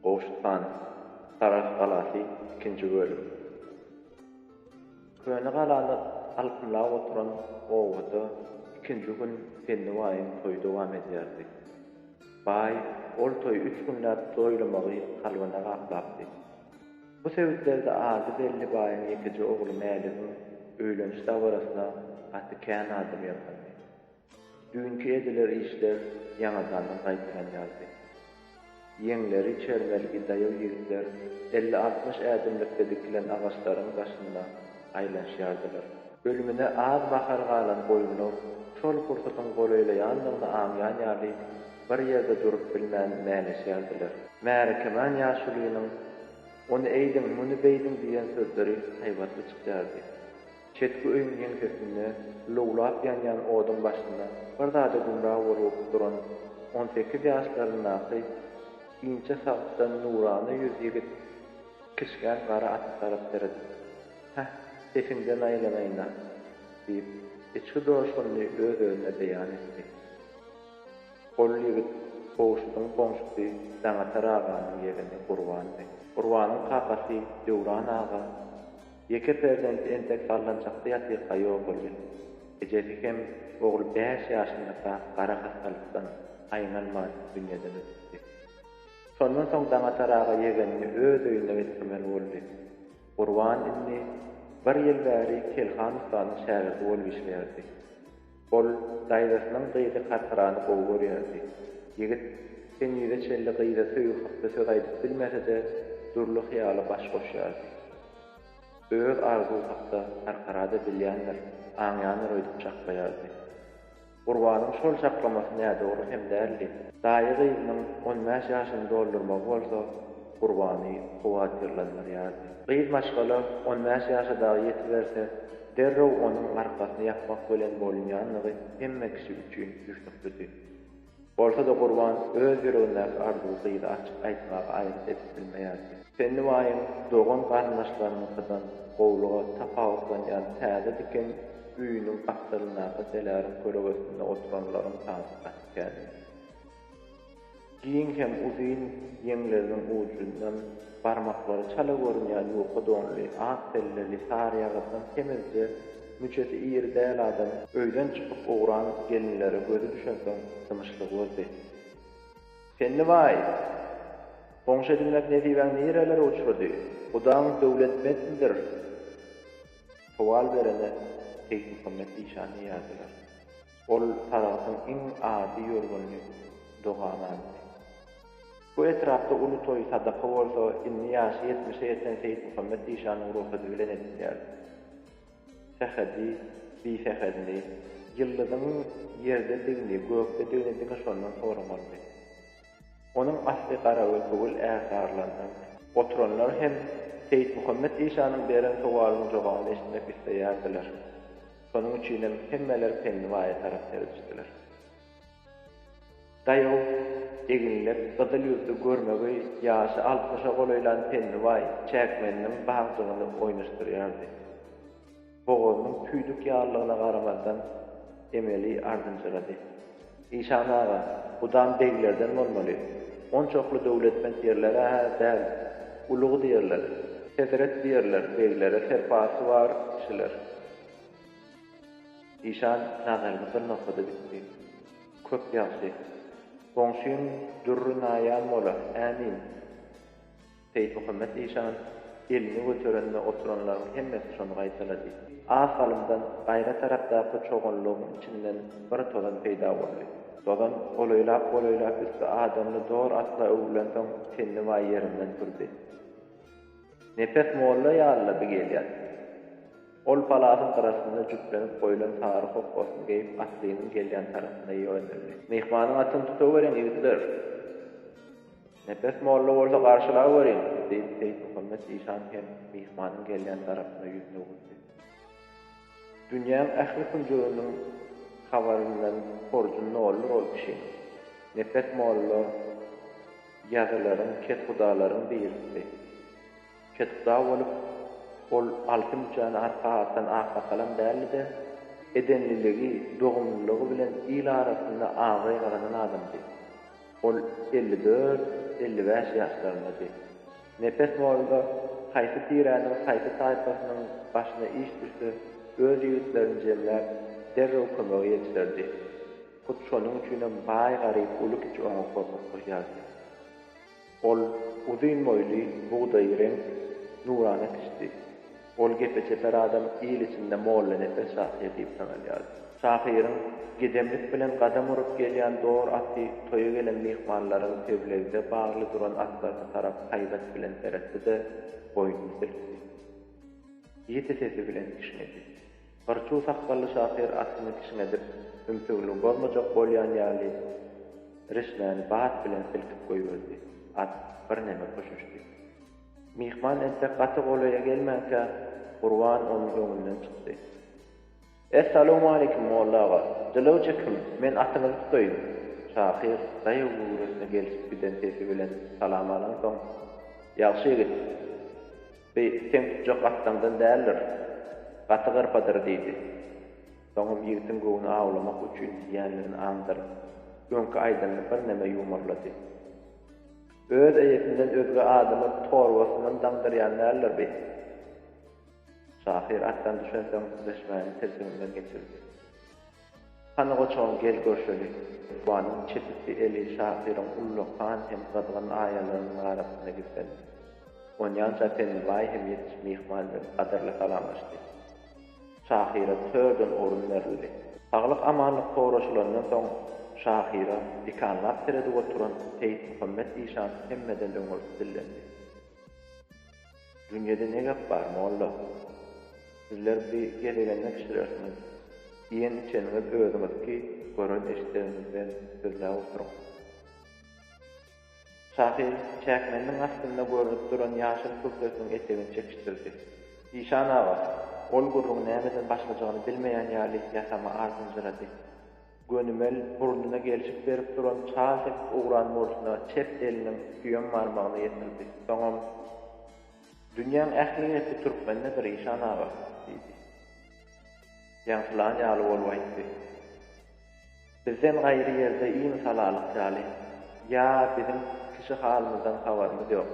Goştan Saras galasy 2-nji bölüm. Köne galany alpylap oturan owada 2-nji gün Pendiwaýyň toýu dowam edýärdi. Baý ol toý 3 günläp doýlamagy kalbyna gaplapdy. Bu sebäplerde azy belli baýyň ekiji ogly Mäligiň öýlenişi dagarasyna gaty kän adam ýatandy. Dünkü ediler işler ýanadan gaýtyrýardy. Yeňleri çermelgi daýaw ýigitler 50-60 ädimlikde dikilen agaçlaryň başynda aýlanşýardylar. Bölümine az bahar galan boýuny şol pursatyň goraýlaýandygyny aňýan ýaly bir ýerde durup bilmän mäleşýärdiler. Märekemen ýaşulynyň "Onu eýdim, muny beýdim" diýen sözleri haýbatly çykýardy. Çetki öýüň ýeňsesinde lowlap ýanýan oduň başynda bir zada gumraw bolup duran 18 ýaşlaryndaky ince safdan nurany ýüz ýigit kişgän gara at tarap berdi. "Heh, sesiňden aýlanaýna" diýip içki doşguny öz-özüne beýan etdi. Ol ýigit boşlugyň boňşuky daňa taraganyň ýerine gurbandy. Gurbanyň kakasy Döwran aga ýeke perden entek sallançakda ýatyp ýok boldy. Ejesi hem ogly 5 ýaşynda gara hastalykdan aýnalmaz dünýeden ötdi. Sondan soň daňa taraga ýegenini öz öýüne getirmeli boldy. Gurban inni bir ýyl bäri Kelhan ustanyň şäherdi bolup işlerdi. Ol daýrasynyň gyýdy kartarany gowy görýärdi. Ýigit sen ýüze çelli gyýda söýüp hakda söz aýdyp bilmese-de durly hyýaly baş goşýardy. Öz arzu hakda karkarada bilýänler aňýany roýdup çakbaýardy. Gurbanyň şol çaklamasy näde olur hem däldi. Daýy gyýynyň 15 ýaşyny doldurmak bolsa, Gurbany howatyrlanýardy. Gyýy maşgala 15 ýaşydagy ýetiberse, derrew onuň arkasyny ýakmak bilen bolýanlygy hemme kişi üçin güçlükdi. Bolsa da Gurban öz ýüregindäki arzuwy açyk aýtmagy aýryp edip bilmeýärdi. Pendiwaýyň dogan garnaşlarynyňdan gowluga tapawutlanýan täze diken üýüniň aksalynaky delaryň köregesinde oturanlaryň taňsyna geldi. Giň hem uzyn ýeňleriniň ucundan barmaklary çala görünýän ýoka donly ak tellili sarýagydan temizde müçesi ýeri däl adam öýden çykyp ogran gelinleri gözi düşensoň symyşlyk boldy. "Pendiwaý, boňşa dinläp nediýän nerelere uçurdy? Gudaň döwletmekdir." Sowal berene Seyit Muhammed Işan ýadylar. Ol taragyň iň ady ýolguny doganandy. Bu etrafda uly toý sadaka bolsa, inni ýaşy 70-e ýeten Seyit Muhammed Işanyň ruhy bilen edilýär. Sehedi, bifehedli, ýyllygyň ýerde degni, gökde degni şondan soramaldy. Onuň asly garawy gowul äsarlandan oturanlar hem Seyit Muhammed Işanyň beren sowalyny jogabyny eşitmek isleýärdiler. Şonuň üçin hemmeler Pendiwaýa tarap terjdiler. Daýaw eginlep gyzyl ýüzlü görmegi ýaşy 60-a golaýlan Pendiwaý çäkmeniniň bagdygyny oýnaşdyrýardy. Boğazının tüydük ýarlygyna garamazdan emeli ardynjyrady. "Işan aga, budan beýlerden bolmaly. On çoklu döwletmen ýerlere däl, ulugy diýerler. Sezeret diýerler, beýlere serpasy bar kişiler." Işan nazarly kılmakda bitdi. "Köp ýaşy. Boňşyň durrun aýan bola, ämin." Seyit Muhammed Işan elini götürende oturanlaryň hemmesi şonu gaýtalady. Az galymdan gaýra tarapdaky çoğunlugyň içinden bir todan peýda boldy. Todan golaýlap üstü adamly dor atla öwlensoň Pendiwaý ýerinden turdy. Nepes molla ýaly gelýär. Ol palasyň garasynda jüplenip goýulan sary hokkosyny geýip atlynyň gelýän tarasyna ýöneldi. "Mehmanyň atyny tutaweriň ýigitler. Nepes molla bolsa garşylap berýin" diýip Seyit Muhammed Işan hem mehmanyň gelýän tarasyna ýöneldi. Dünýäň ähli kunjuynyň habaryndan horjun olur ol kişi. Nepes molla ýazylaryň ketgudalaryň birisi. Ketguda bolup ol altyn jana arkadan arka kalan däldi. Edenliligi, dogumlylygy bilen il arasynda agy galanan adamdy. Ol 54 40-55 ýaşlaryndadyr. Nefes bolda haýsy tiranyň haýsy taýpasynyň başyna iş düşse, öz ýigitlerini jemläp derrew kömek etdirdi. Kut şonuň üçin baý garyp ulyk içi oňa korkup goýardy. Ol uzyn moýly, buğday renk, nurana kişdi. Ol gepeçeper adam ýyl içinde molla nefes edip sanalýardy. Şahyryň gedemlik bilen gadam urup gelýän dor aty toýa gelen mehmanlaryň tebleginde bagly duran atlaryny tarap haýbat bilen teretdi-de boýnuny silkdi. Ýeti sesi bilen kişnedi. Barçu sakbally Şahyr atyny kişnedip, ümsügli bolmajak bolýan ýaly reşmäni baat bilen silkip goýberdi. At bir näme koşuşdy. Mehman ente gaty golaya gelmäkä Qurban onun göňünden çykdy. Assalamu alaykum mollaga. Dilowçekim, men atyňyzy tutayım. Şahyr daýy gurusuna gelip giden sesi bilen salam alan soň, "Ýagşy git. Sen tutjak atdandan däldir. Gaty gyrpadyr" diýdi. Soňam ýigitiň göwüni awlamak üçin ýanlaryny andyryp, göňki aýdanyny bir näme ýumarlady. Öz eýetinden özge adamy torbasyndan daňdyrýan däldir. Şahyr atdan düşen soň düşmäni tersinden geçirdi. "Hany goçoň gel görşeli." Buanyň çetisi eli Şahyryň ulluqan hem gadgan aýalarynyň arasyna gitdi. Onyan japen vay hem ýetiş mehmanlar gadarly salamlaşdy. Şahyra tördün orun berildi. Saglyk amanlyk soraşylandan soň Şahyra dikanlap terede oturan Seýid Muhammed Işan hemmeden öňürüp dillendi. "Dünýede ne gap bar molla? Sizler bir gelegende kişilersiniz. Iýen içeniňiz özüňiz ki, gören eşitleriniźden sözläp oturuň." Şahyr çäkmeniň astynda görünip duran ýaşyl köpüsiniň etegini çekişdirdi. "Işan aga, ol gurrun nämeden başlajagyny bilmeýän ýaly ýasama arzunjyrady. Gönümel burnuna gelişip berip duran çaşyk ugran bolşuna çep eliniň güýen marmagyny ýetirdi. Soňam "Dünýäň ähliýeti türkmennedir Işan aga" diýdi. Ýaňşylan ýaly bolup aýtdy. "Bizden gaýry ýerde iň salalyk ýaly. Ya bizim kişi halymyzdan habarymyz ýok."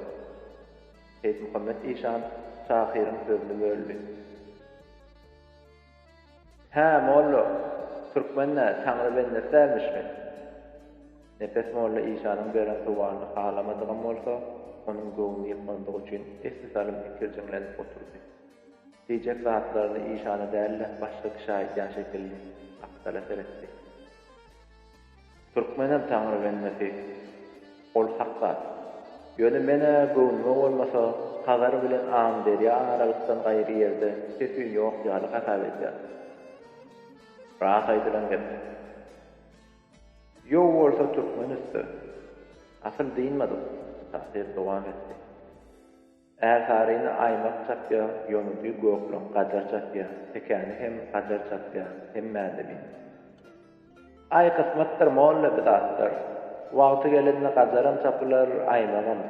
Seýid Muhammed Işan Şahyryň sözüni böldi. "Ha molla, türkmenler taňry bende sälmişmi?" Nefes molla Işanyň beren suwalyny halamadygan bolsa, onuň göwüni ýetmendik üçin esli salyp pikirjenglenip oturdy. Diýjek zatlaryny Işana dälle başga kişi aýtýan şekilde aptala seretdi. "Türkmenem taňry bennesi, ol haqqat. Ýöne mene göwünme bolmasa, Hazar bilen Amderiýa aralykdan gaýry ýerde sesin ýok ýaly hasap edýär. Rahat aýdylan gep. Ýok bolsa türkmenisi. Asyl diýilmedi." Şahyr dowam etdi. "Äär taryny aýmak çapýa, ýöňüňi göklen gajar çapýa, tekäni hem gajar çapýa, hem mädebi. Ay kısmatdyr molla bidatdyr. Wagty gelende gajaram çapylar aýmagam.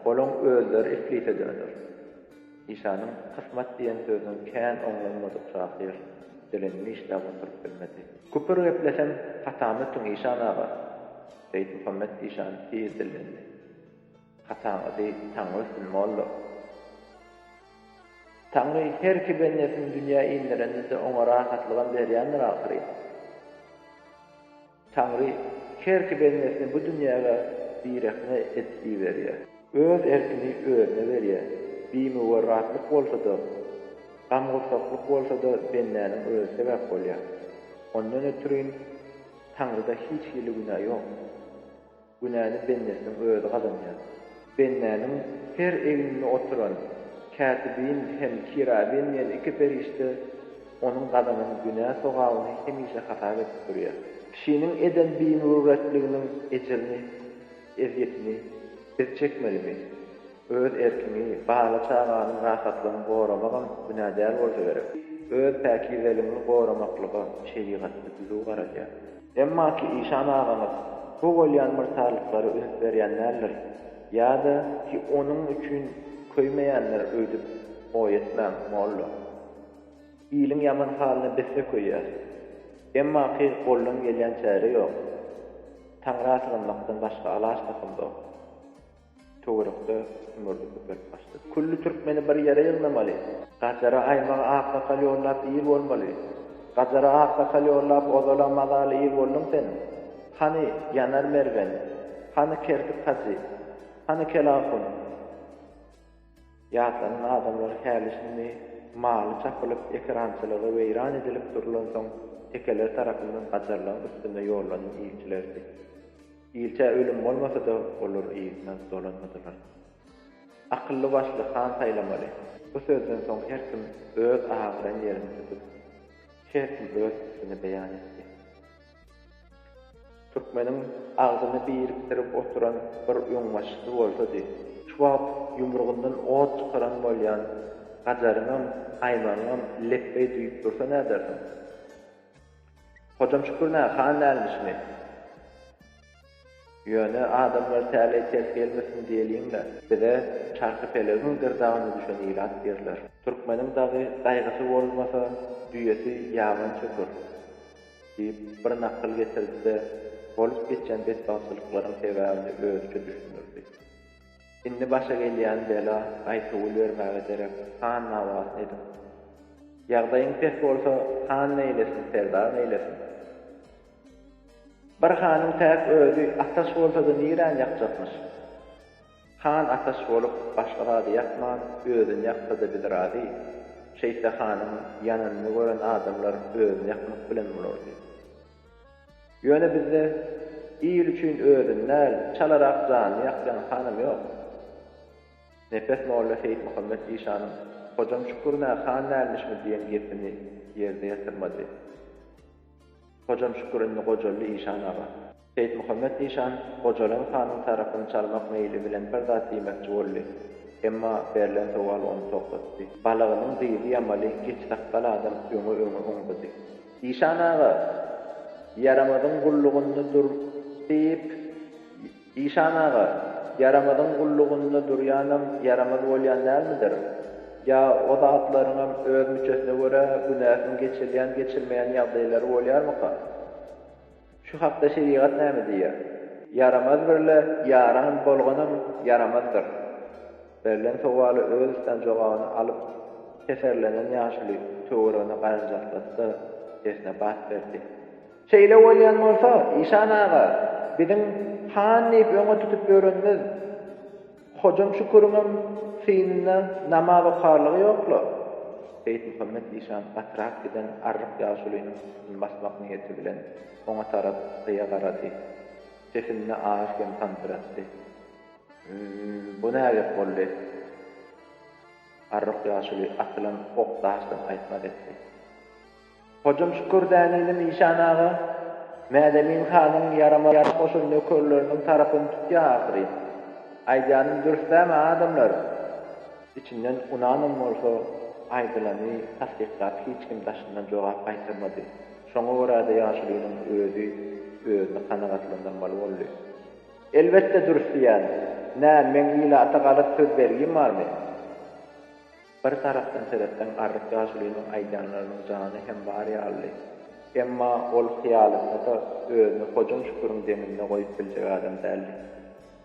Olaň özleri iflite döner." Işanyň kısmat diýen sözüň kän oňlanmadyk Şahyr dilenini işläp oturup bilmedi. "Köpür geplesem hatamy tüň Işan aga." Seýid Muhammed Işan diýdilendi. "Hataňy taňyrsyn molla. Taňry her kibennesin dünýä inlerinde oňa rahatlygan berýändir ahyry. Taňry her kibennesin bu dünýäge birekne etdi berýär. Öz erkini özüne berýär. Bimi we rahatlyk bolsa-da, gamgysaklyk bolsa-da bennäniň öz sebäp bolýar. Ondan ötürün Taňryda hiç ýyly günah ýok. Günäni bennesiň özü gazanýar. Bennäniň her eginde oturan kätibin hem kirabin ýene iki perişte onuň gadanyň günah sogawyny hemişe hasap edip durýar. Kişiniň eden biýmürretliginiň ejrini, eziyetini biz çekmelimi? Öz erkini, bala çağanyň rahatlygyny goramagam günädär bolsa gerek. Öz päkizeligini goramaklyga şeriatda düzüw garaýar. Emma ki Işan agamy bu bolýan myrtalyklary üst berýänler ýa-da ki onuň üçin köýmeýänler öýdüp oýetmän molla. Ýylyň ýaman halyny besse köýýär. Emma ki goldan gelýän çäre ýok. Taňra sığınmakdan başga alaç tapyldy. Töwerekde ümürde köpelip başladı. Kullu Türkmeni bir yere yığnamaly. Gajara aymagy akda kalýorlap ýyl bolmaly. Gajara akda kalýorlap ozalamadaly ýyl boldum sen. Hani yanar mergen, hani kertik kaçy, hani kelafun. Ýatlanan adamlar hälisini maly çapylyp ekrançylygy weýran edilip durulan soň tekeler tarapyndan gajarlaryň üstünde ýorlanyp ýyçylerdi. Ýyçä ölüm bolmasa-da olar ýygyna dolanmadylar. Akylly başly han saýlamaly. Bu sözden soň her kim öz agyran ýerini tutup, her kim öz fikrine beýan etdi. Türkmenin ağzını biriktirip oturan bir ýoňmaşyky bolsa-da, şu wagt ýumrugyndan ot çykaran bolýan gajaryňam, aýmanyňam lepbe duýup dursa nädersin? Hocam şükürne han nämişmi? Ýöne adamlar täle tes gelmesin diýeliňler. Bize çarky pelegiň gırdagyny düşen ilat berler. Türkmenin dagy gaýgysy bolmasa, düýesi ýaman çöker. Diýip bir nakil getirdi. Bolup geçen bedbahtçylyklaryň sebäbini özçe düşünürdi. Indi başa gelýän bela aýtyp bermäge derek han nawaz edi. Ýagdaýyň pes bolsa, han neýlesin, serdar neýlesin. Bir hanyň täk özi ataş bolsa-da niýeräň ýakjakmyş. Han ataş bolup başgalagy ýakman, özüni ýaksa-da bidiradi. Şeýse hanyň ýanyny gören adamlar özüni ýakmak bilen bolardy. Ýöne bizde iyil üçin ödünler, çalarak jany ýakjan hanam ýok. Nefes Molla Seyit Muhammed İşanyň hocam şükürne han nämişmi diýen gepini ýerde ýatyrmady. Hocam şükürni gojaly İşan aga. Seyit Muhammed İşan gojalan hanyň tarapyny çalmak meýli bilen bir zat diýmekçi boldy. Emma berlen sowal onu toplatdy. Balagynyň diýdi ýamaly geç takbal adam öňe oňdy. İşan aga yaramadyň gullugynda dur diýip İşan aga yaramadyň gullugynda durýanam yaramaz bolýan nämidir? Ya o zatlaryňam öz müçesine göre günäsin geçirýän geçirmeýän ýagdaýlary bolýarmy? Şu hakda şeriat näme diýer? Yaramaz birle yaran bolganam yaramazdyr. Berlen sowaly özünden jogabyny alyp keserlenen ýaşly töwereğine garanjatlatdy, esne bat berdi. Şeýle bolýan bolsa, İşan aga, biziň han diýip öňe tutup görünmez. Hocam şükürüňem sinne namaza karlygy ýokla. Seyit Muhammed İşan atrak giden arryk ýaşulynyň basmak niýeti bilen oňa tarap ýa garady. Sesini aýşgem tandyratdy. Bu näge boldy? Arryk ýaşuly atylan ok daşdan aýtmak etdi. Hocam şükür dänilim İşan aga, mädemin hanyň yarama ýarşyl nökerleriniň tarapyny tutýar. Aýdanyň dürüstläme adamlar. İçinden unanım bolsa aýdylany tasdiqlap hiç kim daşyndan jogap aýtmady. Şoňa görä-de ýaşulynyň özüni kanagatlandyrmaly boldy. Elbetde dürüst diýär. Nä men ýyla atagalyp söz bergim barmy? Bir tarapdan seretden arryk ýaşulynyň aýdanlarynyň jany hem bar ýaly. Emma ol hyýalynda özüni hocam şükürüň deňine goýup biljek adam däldi.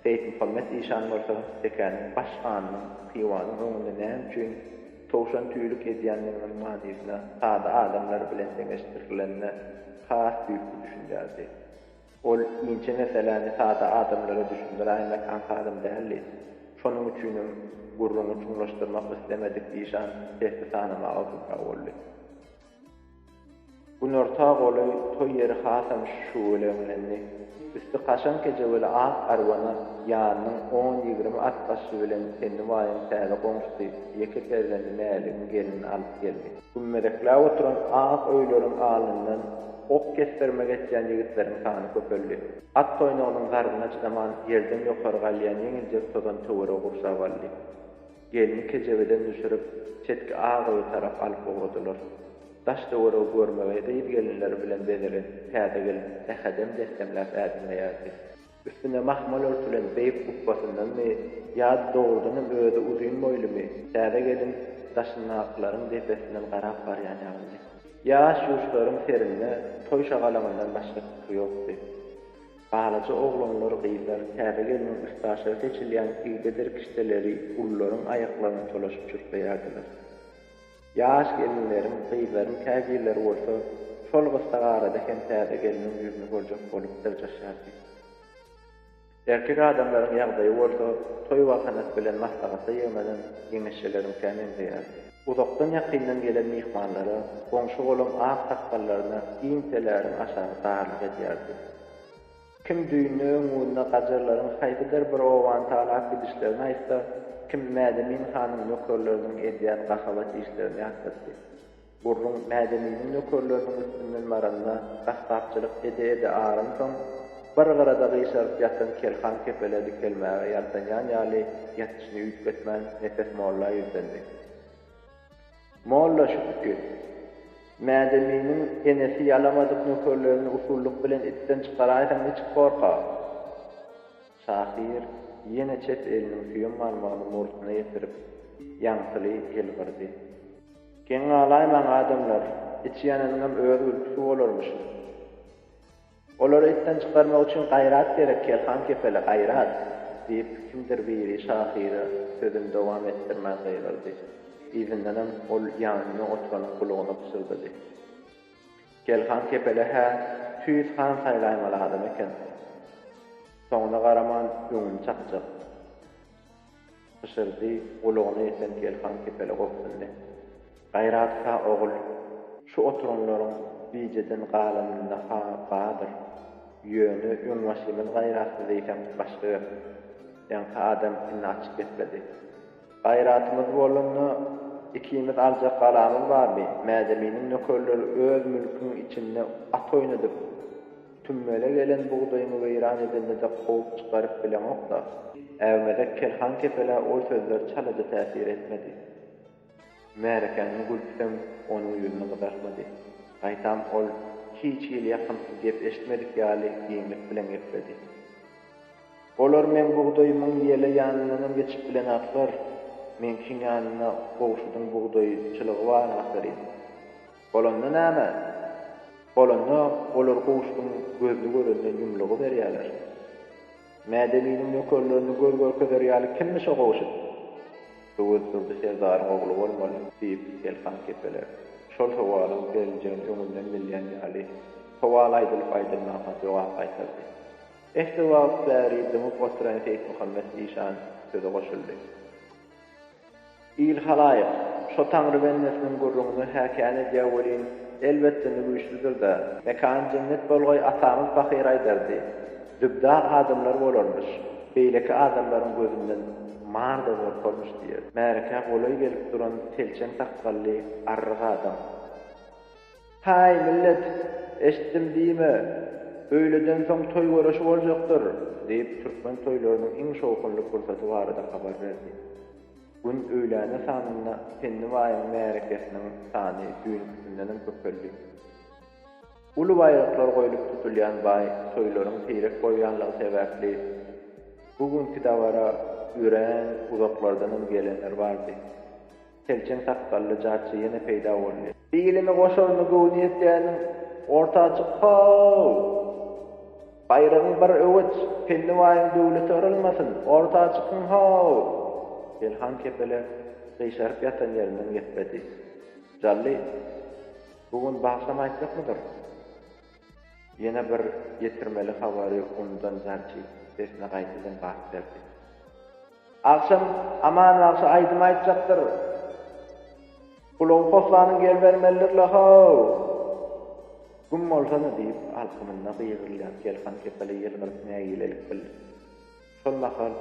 Seyit Muhammed İşan bolsa tekaniň başganyň hyýwanyň öňünde näme üçin towşan tüýlük edýänleriň manysyna sada adamlar bilen teňeşdirilenine has büyük düşünýärdi. Ol inçe meseleni sada adamlara düşündirýän adam däldi. Şonuň üçin gurruny çuňlaşdyrmak istemedik diýişan tesli tanama awtynda boldy. Bu nortaq oly toý ýeri hasam şu bilenni. Üstü kaşan gece böyle ak arwana ýanyň 10-20 at başı bilen kendi waýyn täze goňşdy. Ýeke kerden nälim gelin alyp geldi. Gümmedekle oturan ak öýlerin alyndan ok kestirmek etýän ýigitleriň sany köpeldi. At toýnagynyň garbyna çydaman ýerden ýokary galýan ýeňilje todan töwere gursap aldy. Gelini kejebeden düşürüp çetki agy tarap alyp goýdylar. Daşda wara görmege diýip gelinler bilen bedelen täze gelip ähadem destemläp ädinleýärdi. Üstüne mahmal örtülen beýik ukbasyndan mı ýa dogrudan öýde uzun boýlumy täze gelin daşynyň aklaryň depesinden garap barýan ýaly. Ýa şuşlaryň serinde toý şagalamyndan başga ýokdy. Balaca oğlanlar gyýlar, täze gelmek üstaşa seçilýän ýigdir kişileri ullaryň aýaklaryny çolaşyp çürkleýärdiler. Ýaş gelinlerin, gyýlaryň käjilleri bolsa, şol gysta garada hem täze geliniň ýüzüni görjek bolup dyrjaşýardy. Erkek adamlaryň ýagdaýy bolsa, toý wagtynat bilen maslahatda ýegmeden ýeňişçilerin kämen diýärdi. Uzakdan ýakynyň gelen mihmanlara, goňşy bolan ak takballaryna iňtelerini aşağı darlyk edýärdi. Kim düýnüň uňuna gajarlaryň haýdydyr bir owan talap gidişlerini aýtsa, kim Mädemin hanyň nökerleriniň edýän gahawat işlerini ýatypdy. Burrun Mädeminiň nökerleriniň üstünden maranna gastapçylyk ede aryn soň bir garada gyşaryp ýatan kelhan kepeledi kelmäge ýaltanýan ýaly ýatyşyny üýtgetmän nefes molla ýüzdendi. Molla şüpki, Mädeminiň enesi ýalamadyk nökerlerini usulluk bilen itden çykaraýsan hiç korka. Şahir ýene çet eliniň süýüm malmagyny murtuna ýetirip, ýaňsyly elgirdi. Geň alaýman adamlar, içýäniniň öz ülküsi bolarmyş. Olary itden çykarmak üçin gaýrat gerek, kelhan kepele gaýrat diýip kimdir biri şahyra sözüni dowam etdirmän gaýrdy. Izinden ol ýanyna oturan kulugyna pysyrdy. Kelhan kepele ha tüýüt han saýlaýmaly adam eken. Soňuna garaman öňüni çakjak. Pysyrdy, kulugyna ýeten kelhan kepele gopsundy. Gaýrat ha ogul, şu oturanlaryň bijeden galanynda ha gadyr. Ýöne öňbaşymyň gaýratly diýsem başga ýok. Ýa-ni adam inni açyp etmedi. Gaýratymyz bolanyny ikimiz aljak galamyz barmy? Mädeminiň nökerleri öz mülküň içinde at oýnadyp, tümmele gelen buğdaýyny weýran edende de gowy çykaryp bilen okda. Äwmede kelhan kepele o sözler çalaja täsir etmedi. Märekeniň gülpsem onuň ýüzüne gydarmady. Gaýtam ol hiç ýyl ýakyn gep eşitmedik ýaly giňlik bilen gepdi. Olar men buğdaýymyň ýele ýanynyň geçip bilen atlar, men kiň ýanyna gowşudyň buğdaýçylygy bar ataryn. Bolanda näme? Bolanda olar gowşudyň gözli görenden ýumlugy berýärler. Mädeminiň nökerlerini görgör közer ýaly kimmi şo gowşudy? Döwürdi Serdaryň ogly bolmaly diýip kelhan kepele. Şol sowalyň geljeğin öňünden bilýän ýaly sowal aýdylyp aýdylmagy jogap aýtdy. Ehtewap bäri dumup oturan Seyit Muhammed Işan söze goşuldy. İl halaýyk, şo taňry bendesiniň gurrungyny häkän edýär bolýan elbetde güýçlüdir da. Mekan cennet bolgoý atamyz Bahyr aýdardy. Dübda adamlar bolarmyş. Beýleki adamlaryň gözünden marda bolmuş diýer. Märke bolay gelip duran telçen takgally arryk adam. Hay millet, eşitdim diýme? Öýleden soň toý görüşi boljakdyr diýip türkmen toýlarynyň iň şowkunly pursaty barada habar berdi. Gün öýläne sanyna Tenni Baýyň märekesiniň sany düýnünden köpeldi. Ulu baýraklar goýulyp tutulýan baý toýlaryň teýrek goýanlygy sebäpli bugünkü dawara üren uzaklardan gelenler bardy. Telçen takgally jarçy ýene peýda boldy. Biýilimi goşalyny göwni etýän ortaçyk haw. Bayragyň bir öwet Tenni Baýyň döwleti örelmesin. Ortaçykyň haw. Kelhan kepele gyşaryp ýatan ýerinden gitmedi. Jally bugün bahsam aýtjakmydyr? Ýene bir ýetirmeli habary ondan jarçy sesine gaýtadan bahsederdi. Akşam aman akşam aýdym aýtjakdyr. Kulagy koslanyň gelbermelidirler haw. Gün bolsana diýip alkymyna gyýrylýan kelhan kepele ýerlerine näýilelik bildi. Şol mahal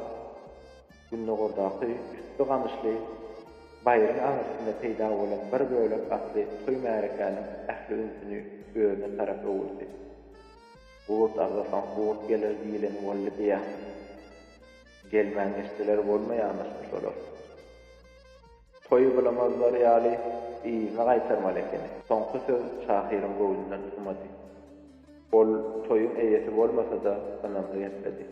günde gordaky üstü ganyşly baýryň aňyrsynda peýda bolan bir bölek atly toý märekeniň ähli ünsüni öňe tarap öwürdi. Bu tarafdan goýup gelir diýilen boldy diýär. Gelmän istiler bolmaýanmyş olar. Toý bulamazlar ýaly iýne gaýtarmaly ekeni. Soňky söz şahyryň göwünden çykmady. Ol toýun eýesi bolmasa da anamda ýetmedi.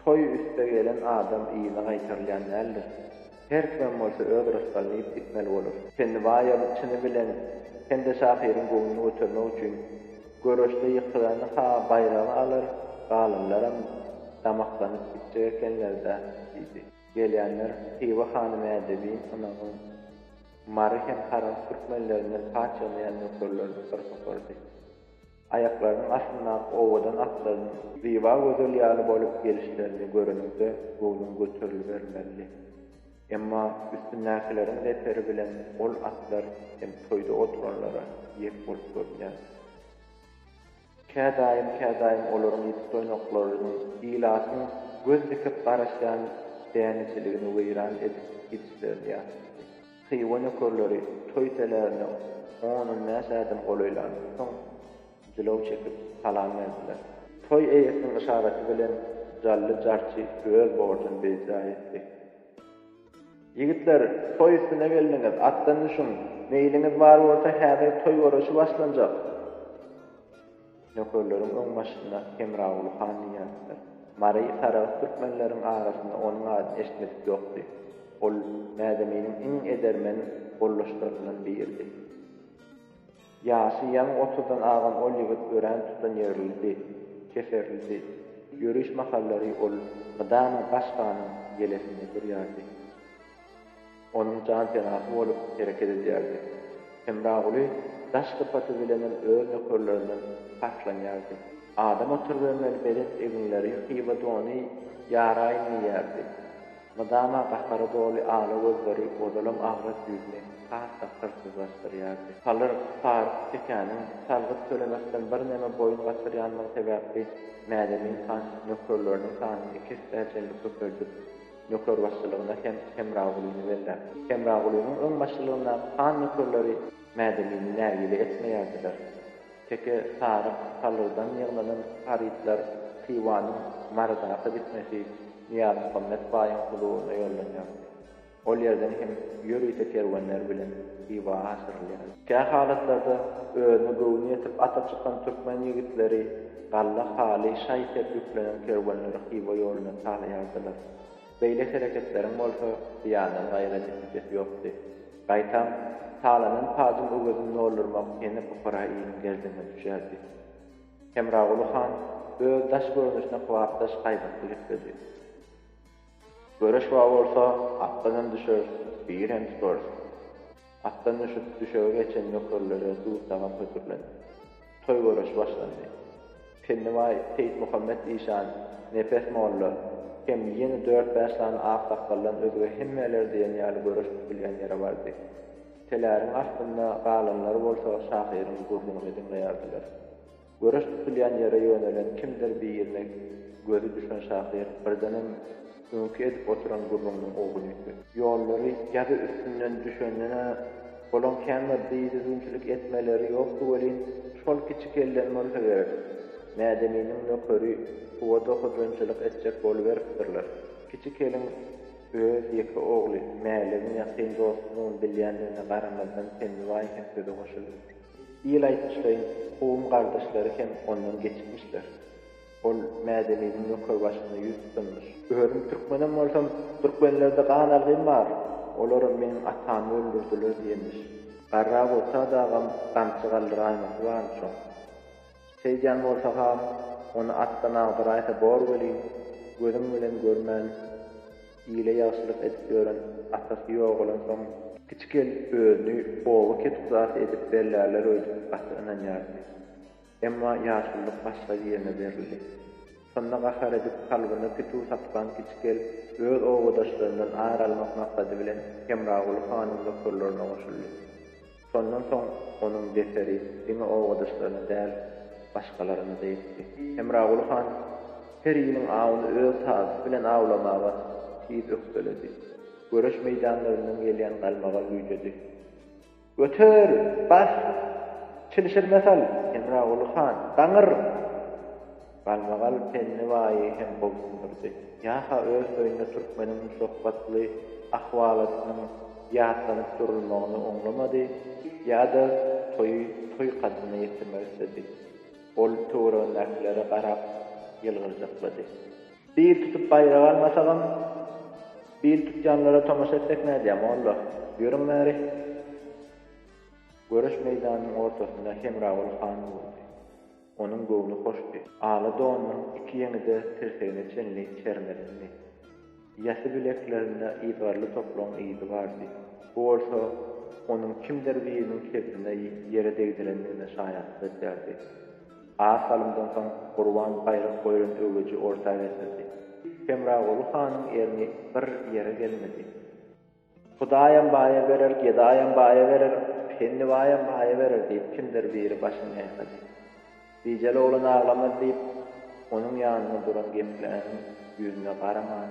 Toy üste gelen adam iýine gaýtarylýan nädir? Her kim bolsa öz rastlaryny gitmeli bolar. Tenni Baýyň çyny bilen hende şahyryň göwüni götürmek üçin görüşde ýykylan ha bayragy alır, galynlaram damaklanyp gitjek ekenlerde idi. Gelýänler Hiwa hanym edebiň anagy Mary hem haram türkmenlerinden kaçamayan nökerlerini sırpıpırdı. Ayaklarının aslından ovadan atlarının riva gözül ýaly bolup gelişlerini görünükde goýlun götürülbermeli. Emma üstünnäkilerin reperi bilen ol atlar hem toyda oturanlara ýek bolup görünýär. Kädaýym olaryň ýetip toýnaklaryny ilasyny göz dikip garaşan däniçiligini weýran edip gitişlerini ýa. Hiwa nökerleri toy telerini onun näsädim golaylan soň jylaw çekip salam berdiler. Toy eýetiniň işareti bilen jally jarçy göz borjun beýja etdi. Yigitler, toy üstüne geldiňiz, atdan düşün. Meýliniz bar bolsa häzir toy garaşy başlanjak. Nökerleriň öň başynda Kemragul han ýatyr. Mary tarap türkmenleriň arasynda onuň adyny eşitmek ýokdy. Ol mädeminiň iň edermen bollaşdyrylan birdi. Ýaşy ýan 30dan agan ol ýigit ören tutan ýerildi, keferildi. Ýörüş mahallary ol mydam başgany gelesini durýardy. Onuň jan tenasy bolup hereket edýärdi. Kemraguly daş gypaty bilen öz nökerlerinden paslanýardy. Adam oturýan belet eginleri Hiwa dony ýaraýmýardy. Madama gahara dolu ağla gözleri odalam ağrat yüzüne hasta kırsızlaştırıyardı. Kalır Faruk Tekan'ın salgıt söylemekten bir neme boyun batıryanlığı sebepli mädemin nökerlerinin kanunu keslercenlik köpürdük. Nöker başçılığına Kemraguluyunu verler. Kemraguluyunun ön başçılığına kan nökerleri mädemini nergili etmeyerdiler. Teke Sarık kalırdan yığılanan haritler Hiwanyň maradaky bitmesi Niyaz Muhammed Baýyň kulugyna ýollanýar. Ol ýerden hem ýörüýte kerwanlar bilen Hiwa aşyrylýar. Kä halatlarda özüni göwüne ýetip ata çykan türkmen ýigitleri galla haly şaýtep ýüklenen kerwanlary Hiwa ýolyna salaýardylar. Beýle hereketleriň bolsa ýanyň gaýrat etjek ýokdy. Gaýtam salanyň pajyň öwüzini doldurmak ene popara iň geldine düşerdi. Kemragul han öz daş görünüşine kuwapdaş gaýbatly gitdi. Görüş bolsa atdan düşer, bir hem spor. Atdan düşüp geçen nökerlere duşdagan götürülen. Toy görüş başlandy. Pendeway Seyit Muhammed İşan, Nefes Molla, hem ýene 4-5 tane aqsaqlardan özüge hemmeler diýen ýaly görüş bilýän ýere bardy. Telerin astynda galynlar bolsa şahyryň guruluny dinleýärdiler. Görüş bilýän ýere ýönelen kimdir bir ýerine gözü düşen şahyr birdenem öňkü edip oturan gurulunyň oguny. Ýollary ýa-da üstünden düşenlere bolan käme beýdizünçilik etmeleri ýokdy welin şol kiçik elden bolsa gerek. Mädeminiň nökeri Huwada hudunçylyk etjek bolup beripdirler. Kiçik elin öz ýeki ogly mälemin ýakyn dostunyň bilýändigine garamadan Pendeway hem söze goşuldy. Ýyl aýtmışlaryň howum gardaşlary hem ondan geçipmişler. Ol mädeminiň nöker başyna ýüz tutmuş. Öňüm türkmenem bolsam, türkmenlerde ganalgym bar. Olar meniň atamy öldürdiler diýmiş. Garra bolsa dagam gamçy galdyraýmasy barço. Seýjan bolsa ham onu atdan agdyraýsa bor welin, gözüm bilen görmän, ýyle ýaşlyk edip gören atasy ýok bolan soň kiçik el özüni bowy ketgizat edip berlerler öýdüp batyrynanýardy. Emma ýaşlyk başga ýerine berildi. Sonda gahar edip kalbyny pitu satgan kiçik el öz owadaşlaryndan aýrylmak maksady bilen Kemragul hanyň nökerlerine goşuldy. Sondan soň onuň deferi diňe owadaşlaryna däl başgalaryna da etdi. Kemragul han her ýylyň awyny öz tazy bilen awlamaga hiç ökseledi. Görüş meýdanlaryndan gelýän galmaga güýjedi. Götür, bas, çilişir mesal, Kemragul han, gaňyr. Galmagal Pendeway hem bogundurdy. Ýa-ha öz öýünde türkmeniň sohbatly ahwalatynyň ýatlanyp durulmagyny oňlamady, ýa-da toy kadyny ýetirmek istedi. Ol töwrenlere garap ýylgyrjaklady. Bir tutup baýrak almasagam, bir tutjanlara tomaşa etsek nädäm Allah? Ýörüň märi. Görüş meýdanynyň ortasynda Kemragul han boldy. Onun göwünü hoşdy. Ala donyň iki ýeňide tirsegine çenli çermelenli. Ýasy bileklerinde ýygarly toplaň ýygy bardy. Bu bolsa onun kimdir biriniň kepine ýere degdirendigine şaýat etdirdi. Asalymdan soň Gurban gaýryk goýran öwüji ortaga geçirdi. Hemraoğlu hanyň erini bir ýere gelmedi. Hudaýam baýa berer, gedaýam baýa berer, penniwaýam baýa berer diýip kimdir biri başyny eýdi. Diýjeli oğlan ağlamady diýip onuň ýanyna duran geplerini ýüzüne garaman,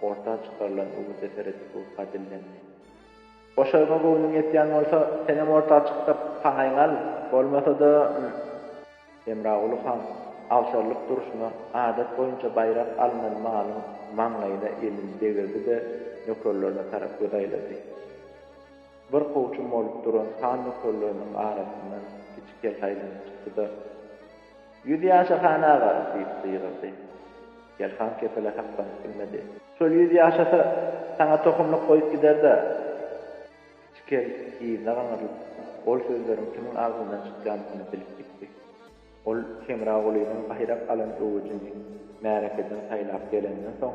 orta çykarylan öwüje seretip gadillendi. Boşarma goýunyň etýän bolsa, senem orta çykyp paňaňal, bolmasa-da Emraoğlu han awşarlyk duruşuna adat boýunça bayrak alynan malyň maňlaýyna elini degirdi-de nökerlerine tarap gödaýlady. Bir gowçum bolup duran han nökerleriniň arasyndan kiçik ýelhaýdan çykdy-da "Ýüzi ýaşa hanaga" diýip syýrdy. Ýelhan kepele hakdan bilmedi. "Şol 100 ýaşasa saňa tohumlyk goýup gider-de." Kiçik ýygyna gaňryp ol sözleriň kimiň agzyndan çykýanyny bilip gitdi. Ol Hemraoğlu'nun bayrak alan öwüjini märekeden saýlap gelenden soň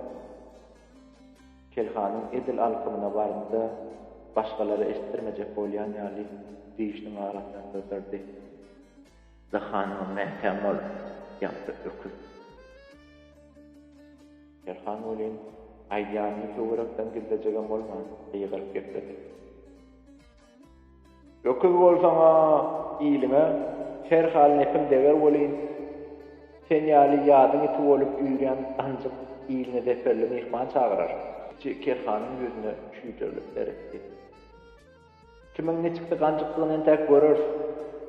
Kelhanyň edil alkymyna bardy, başgalary eşitdirmejek bolýan ýaly diýişiniň arasyndan götürdi. "Zahanyň mähkem bol, ýa-da öküz." Kelhan bolýan aýdýany töwerekden gildejegen bolman, ýygyryp gepdi. "Öküz bolsaňa ýylyňa her hal nepim deger bolýyn. Sen ýaly ýadyň iti bolup ýürýän anjyk ýylyny deferli mehman çagyrar." Kelhanyň ýüzüne şüýdürlük beretdi. "Kimiň neçikde ganjyklygyny entek görür.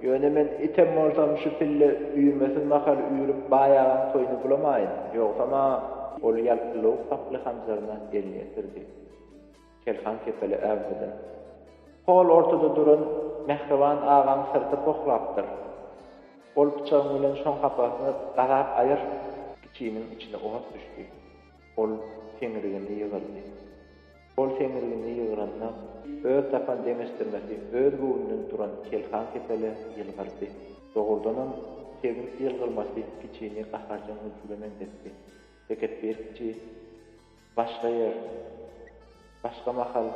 Ýöne men item bolsam şu pille ýürmesin mahal ýürüp baýagan toýuny bulamaýyn. Ýogsama ol ýalkylyk taply hamzaryna elini ýetirdi." Kelhan kepeli äwredi. "Hol ortada duran mehriban ağam sırtı poklapdyr. Ol bıçağı bilen şoň hapasyny garap aýyr, kiçiginiň içine owat düşdi. Ol teňirigini ýygyrdy. Ol teňirigini ýygyranda öz tapan demişdirmesi öz göwünden duran Kelhan kepeli ýylgyrdy. Dogurdanam tegin ýylgyrmasy kiçigini gaharjan öldürmen detdi. Eket bir kiçi başga ýer, başga mahal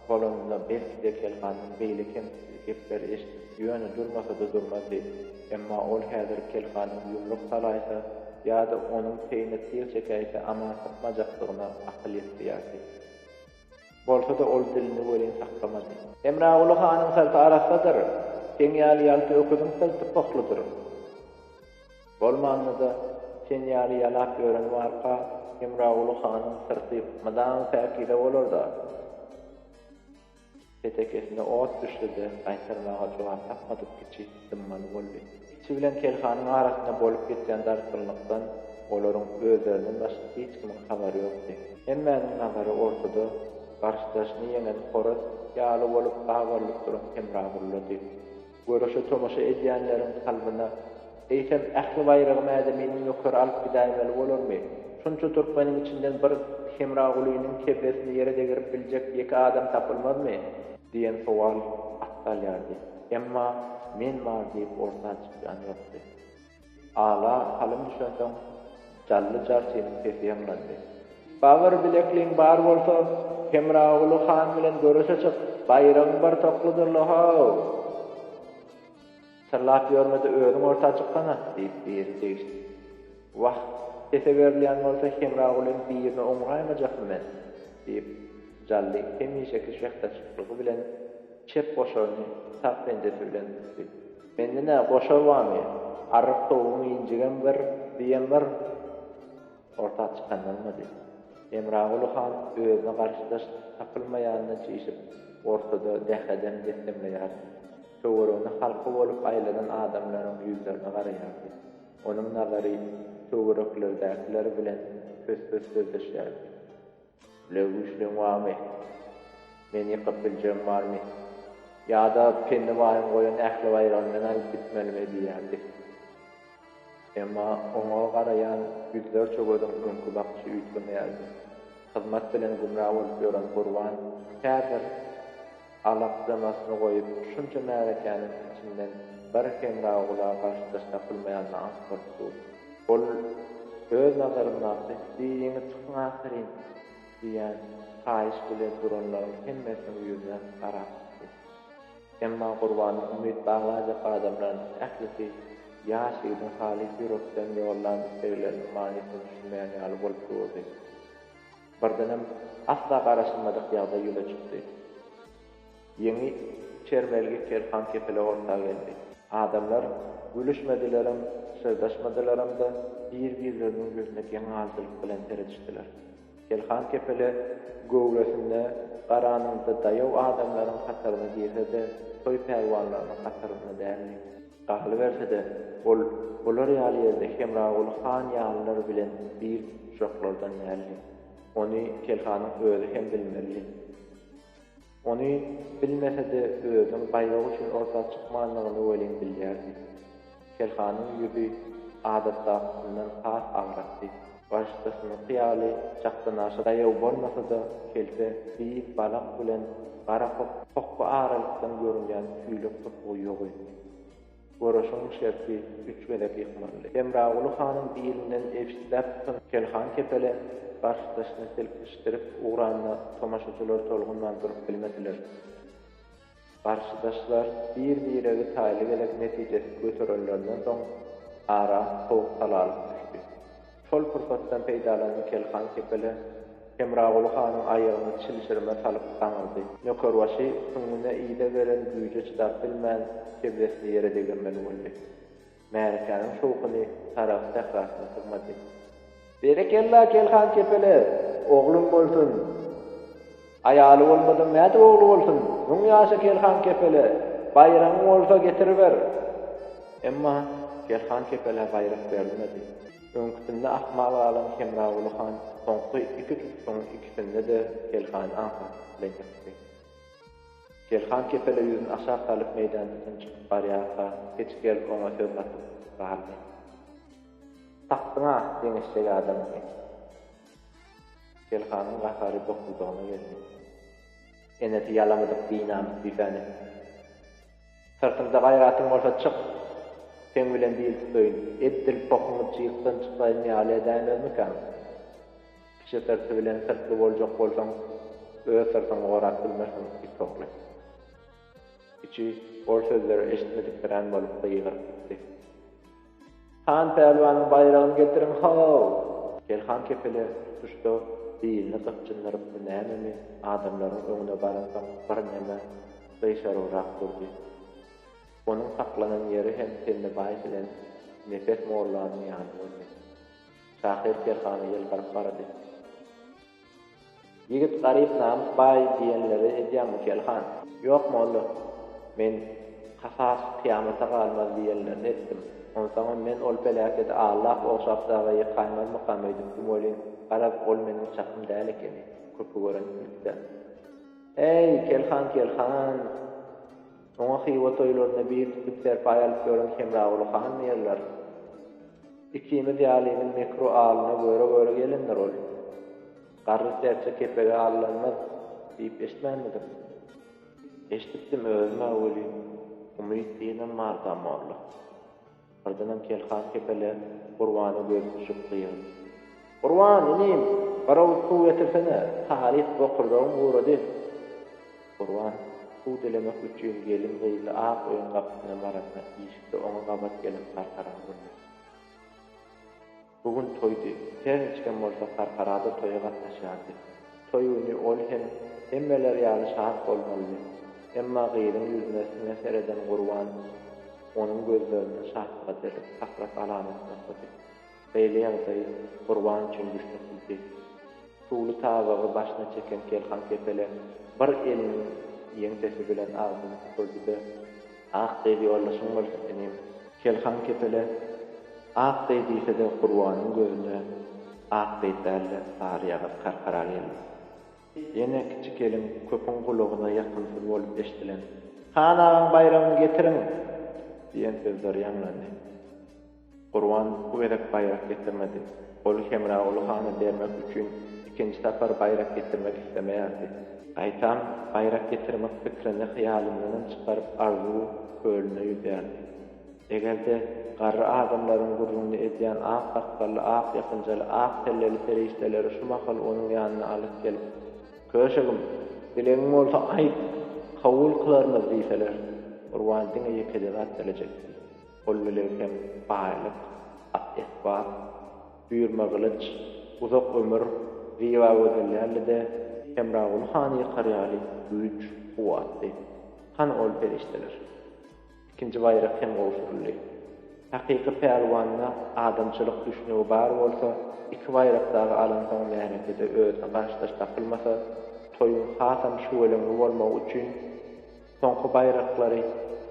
bolanda belki de Kelhanyň beýle gepleri eşitip ýöne durmasa-da durmady. Emma ol häzir Kelhanyň ýumruk salaýsa ýa-da onuň teýine tir çekäýse ama tapmajaklygyna akıl ýetdi. Bolsa-da ol dilini welin saklamady. Emraoğlu hanyň sırtı arasadyr. Sen ýaly ýalty öküziň sırtı pokludyr. Bolmanda sen ýaly ýalap ýören warka Emraoğlu hanyň sırtı madan säkide bolardy. Tetekesine ot düşdü, aýtarmaga jogap tapmadyk kiçi dymmaly boldy. Kiçi bilen Kelhanyň arasynda bolup gitýän darkylykdan olaryň özlerinden başga hiç kimin habary ýokdy. Hemmäniň nazary ortada garşydaşyny ýenen horat ýaly bolup gaýrylyp duran Emraoğlu'dy. Görüşe tomaşa edýänleriň kalbyna "Eýsem ähli bayragy mäde meniň ýokary alyp gidäýmeli bolarmy? Şunça türkmeniň içinden bir Emraoğlu'nyň kepesini ýere degirip biljek ýeki adam tapylmazmy?" diýen sowal atdalýardy. Emma men bar diýip ortaga çykýan ýokdy. Ala halym düşensoň jally jarçynyň sesi ýanlady. "Bagyr bilekliň bar bolsa Emraoğlu han bilen görüşe çyk, bayragyň bar tokludyr ha." "Sırlap ýörmede özüň ortaga çykana" diýip biri diýdi. "Wah, sese berilýän bolsa Emraoğluň birini oňraýmajakmyn" diýip jally hemişeki şähtäçlikleri bilen çep boşarny tapendesi bilen düşdi. "Mendine boşarwamy? Arryk towyň injigen bir diýen bir" ortaga çykanmady. Emraoğlu han özüne garşydaş tapylmaýanyny çyşyp ortada däheden destemleýärdi. Töweregine halky bolup aýlanan adamlaryň ýüzlerine garaýardy. Onuň nazary töwereklerdekiler bilen köz-köz sözleşýärdi. "Lewüşliň wamy? Men ýykyp biljem barmy? Ýa-da penniwaýyň goýan ähli baýramdan alyp gitmelimi?" diýärdi. Emma oňa garaýan ýüzler çögeden öňkü bakşy üýtgenýärdi. Hyzmat bilen gumra bolup ýören Gurban häzir alaqdamasyny goýup şunça märekäniň içinden bir hemra oğula karşılaşsa bilmeýän ansypdy. Ol öz nazarynda diýeni çıkmasyň diýen taýyş bilen duranlaryň hemmesini ýüzüne garapdy. Emma Gurbanyň ümit baglaýjak adamlaryň ählisi ýaşygyň haly ýürekden ýollan söýlerini maňysyny düşünmeýän ýaly bolup durdy. Birdenem asla garaşylmadyk ýagdaý ýöle çykdy. Ýeni çermelgi Kelhan kepele ortaga geldi. Adamlar gülüşmedilerim, sözleşmedilerim da bir-birleriniň gözüne ýaňaldylyk bilen terejdiler. Kelhan kepele göwresinde garanynda daýaw adamlaryň hataryny girdi, toy perwanlaryň hataryny däli. Galy berse-de, olar ýaly ýerde Hemraul Han ýalylar bilen bir şoklardan däli. Ony Kelhanyň özi hem bilmeli. Ony bilmese-de özüň baýlagy üçin ortaga çykmanlygyny welin bilýärdi. Kelhanyň ýüzi adatdakynyň has agratdy. Başdasyny ýaly çakdan aşağı daýaw bolmasa-da kelse bir balak bilen gara kokko aralykdan görünýän tüýlek topugy ýok idi. Goraşyň şerti 3 melek ýykmaly. Hemraul Hanyň dilinden eşitläp Kelhan kepele başdasyny silkişdirip uğranyna tomaşaçylar tolgunlandyryp bilmediler. Barşdaşlar bir-birine taýly gelek netijesi göterenlerden soň ara soğuk talalyp düşdi. Şol pursatdan peýdalanan Kelhan kepele Hemraul Hanyň aýagyny çilşirme salyp gaňyrdy. Nökerwaşy süňüne ýyda beren güýje çydap bilmän kebresini ýere degenmeli boldy. Mälikanyň şowkuny tarap tährasyna sygmady. Berekella Kelhan kepele, oglum bolsun. Aýaly bolmadan näde ogly bolsun? Müň ýaşy Kelhan kepele, baýramy bolsa getirber. Emma Kelhan kepele baýrak bermedi. Öňküsinde ahmak alan Hemraul Han soňky 2 tutuşyň ikisinde de Kelhan anka bilen. Kelhan kepele ýüzüni aşağı salyp meýdandan çykyp barýarka, hiç gelip ona söz atyp bardy. Takdyňa deňişçi adam. Kelhanyň gahary dokudygyna geldi. Eneti ýalamadyk dinam bifäne. Sırtymda gaýratyň bolsa çyk. Sen bilen diýil tutýyn. Etdil pokuny çykdan çykaýyn ýaly edäňizmikä? Kişi sırtı bilen sırtly boljak bolsaň, öz sırtyňy gorak bilmesin ýokly. Içi ol sözleri eşitmediklerden bolup ýygyrypdy. Han pehlwanyň baýragyny getirin haw. Kelhan kepele tutuşdy, diýilni gypçynlaryp näme adamlaryň öňüne baraňsa bir näme beýşarak durdy. Onun saklanan ýeri hem sende baý bilen nefes morlanyň ýanyny boldy. Şahir Kelhany ýylgyryp barady. Ýigit garyp namys baý diýenleri edýärmi Kelhan? Ýok molly. Men hasas kıyamata galmaz diýenlerini etdim. Ondan men ol pelakete Allah oşap daga ýykaýmaz maqam edip bolin, garap ol meniň çakym däl ekeni. Köpü görenlikde. Ey Kelhan. Oňa hywa toýlaryna bir tutup serpaý alyp gören Hemraul Han ýerler. Ikimiz ýalynyň mikro alyna göre gelenler ol. Garry serçe kepege allanmaz diýip eşitmänmidim. Eşitdim özüme öweli. Umyt diýenem mardamorly. Birdenem Kelhan kepele Gurbany görüşüp ýygy. Gurban inim, garaw suw getirsene. Halit bokurdan uğradı. Gurban suw dilemek üçin gelin gyýly ak öýün gapyna barasa ýişikde oňa gabat gelip karkaran boldy. Bugun toýdy. Sen içken bolsa karkarada toýa gatnaşýardy. Toýuny ol hemmeler ýaly şahit bolmaly. Emma gyýryň ýüzüne sine sereden Gurban onun gözlerini şahitga derip sakrak alametine koydu. Beýle ýagdaý Gurban üçin güçlükdi. Suwly tabagy başyna çeken Kelhan kepele bir elini ýeňsesi bilen agzyny tutdy. Ah diýip ýollaşyň bolsun. Kelhan kepele ah diýse-de Gurbanyň gözüne ah diýdäle saryýaga karkaran geldi. Ýene kiçik elim köpüň gulagyna ýakynsyz bolup eşitilen "Hanaň baýramy getirin" diýen sözler ýanglany. Gurban bu edek baýrak getirmedi. Ol Hemraul Hany dermek üçin ikinji safar baýrak getirmek islemeýärdi. Aýtam baýrak getirmek fikrini hyýalymdan çykaryp arzu kölüne ýüzerdi. Egerde garry adamlaryň gurrunu edýän ak takkaly, ak ýakynjaly, ak telleli ferişdeleri şu mahal onuň ýanyna alyp gelip, "Köşegim, dilegiň bolsa aýt, kabul kılarmyz" diýseler, Urwan diňe ýekede gatdalyjak. Bolleler hem baýlyk, atesbat, büýürme gylyç, uzak ömür, riwa özelliklerle hemragul hany qaryaly, güýç, guwatly. Han ol ferişdeler. İkinci bayrak hem gowşuruldy. Hakyky pälwanna adamçylyk düşünegi bar bolsa, iki bayrakdagy alansaň mährekede özüne garşdaş tapylmasa, toýun hasam şuwelemi bolmagy üçin soňky bayraklary,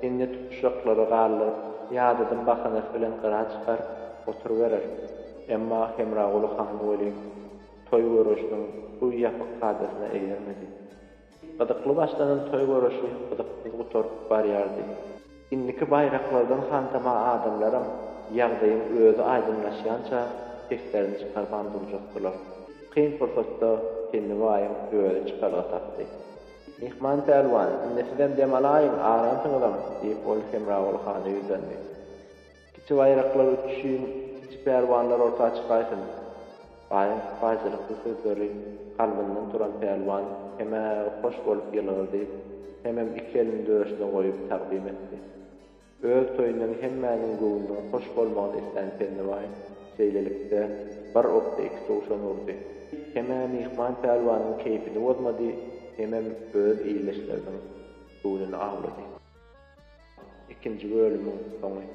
indi tutuşaklary galy, ýadydan bakanat bilen gyra çykar, oturup berer. Emma hemragul hany welin toý görüşiniň bu ýapyk kadasyna eýermedi. Gydykly başlanan toý görüşi gydykly gutorup barýardy. Indiki bayraklardan hantama adamlaram ýagdaýyň özü aýdynlaşýança teklerini çykarban durjakdylar. Kyn fursatda kendi waýym özü çykarga tapdy. "Mehman pälwan, nesiden demalaýyn, aram tyňylam" diýip ol hemragul hany ýüzlendi. "Kiçi bayraklar üçin kiçi pälwanlar ortaga çykaýsyn." Baýym faýzalykly sözleri kalbyndan turan pälwan heme hoş bolup ýylgyrdy, hemem iki elini döşüne goýup takdim etdi. Öz toýundan hemmäniň göwünden hoş bolmagyny isleýän Pennewaý şeýlelikde bir okda iki sowşan urdy. Hemem mehman pälwanyň keyfini bozmady, hemem öz iýleşleriniň göwüni aglady. İkinji bölümiň soňy.